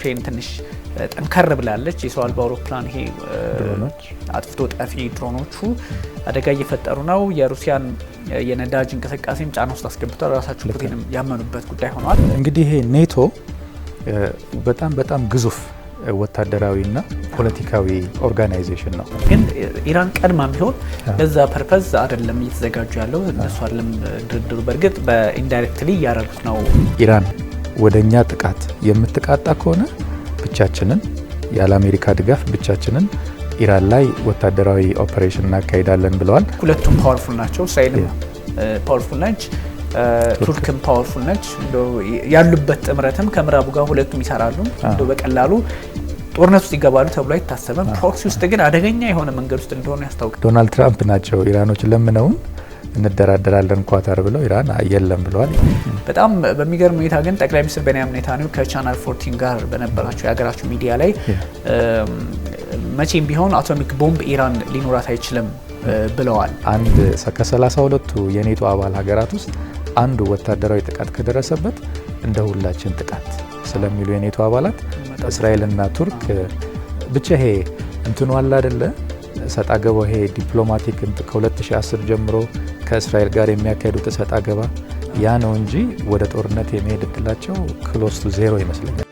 ዩክሬን ትንሽ ጠንከር ብላለች የሰው አልባ አውሮፕላን ይሄ አጥፍቶ ጠፊ ድሮኖቹ አደጋ እየፈጠሩ ነው የሩሲያን የነዳጅ እንቅስቃሴም ጫና ውስጥ አስገብቷል ራሳቸው ፑቲንም ያመኑበት ጉዳይ ሆኗል እንግዲህ ይሄ ኔቶ በጣም ግዙፍ ወታደራዊና ፖለቲካዊ ኦርጋናይዜሽን ነው ግን ኢራን ቀድማም ቢሆን ለዛ ፐርፐዝ አይደለም እየተዘጋጁ ያለው እነሱ አይደለም ድርድሩ በርግጥ በኢንዳይሬክትሊ ያረጉት ነው ኢራን ወደኛ ጥቃት የምትቃጣ ከሆነ ብቻችንን ያለ አሜሪካ ድጋፍ ብቻችንን ኢራን ላይ ወታደራዊ ኦፕሬሽን እናካሂዳለን ብለዋል ሁለቱም ፓወርፉል ናቸው እስራኤልም ፓወርፉል ነች ቱርክም ፓወርፉል ነች ያሉበት ጥምረትም ከምዕራቡ ጋር ሁለቱም ይሰራሉ በቀላሉ ጦርነት ውስጥ ይገባሉ ተብሎ አይታሰብም ፕሮክሲ ውስጥ ግን አደገኛ የሆነ መንገድ ውስጥ እንደሆነ ያስታውቃል ዶናልድ ትራምፕ ናቸው ኢራኖች ለምነውን እንደራደራለን ኳታር ብለው ኢራን አየለም ብለዋል በጣም በሚገርም ሁኔታ ግን ጠቅላይ ሚኒስትር ቤንያሚን ኔታንያሁ ከቻናል 14 ጋር በነበራቸው ያገራቸው ሚዲያ ላይ መቼም ቢሆን አቶሚክ ቦምብ ኢራን ሊኖራት አይችልም ብለዋል አንድ ከ32ቱ የኔቶ አባል ሀገራት ውስጥ አንዱ ወታደራዊ ጥቃት ከደረሰበት እንደ ሁላችን ጥቃት ስለሚሉ የኔቶ አባላት እስራኤልና ቱርክ ብቻ ይሄ እንትኑ አለ አይደለ ሰጣገባ ይሄ ዲፕሎማቲክ ከ2010 ጀምሮ ከእስራኤል ጋር የሚያካሂዱት ሰጣገባ ያ ነው እንጂ ወደ ጦርነት የሚሄድ እድላቸው ክሎስ ቱ ዜሮ ይመስለኛል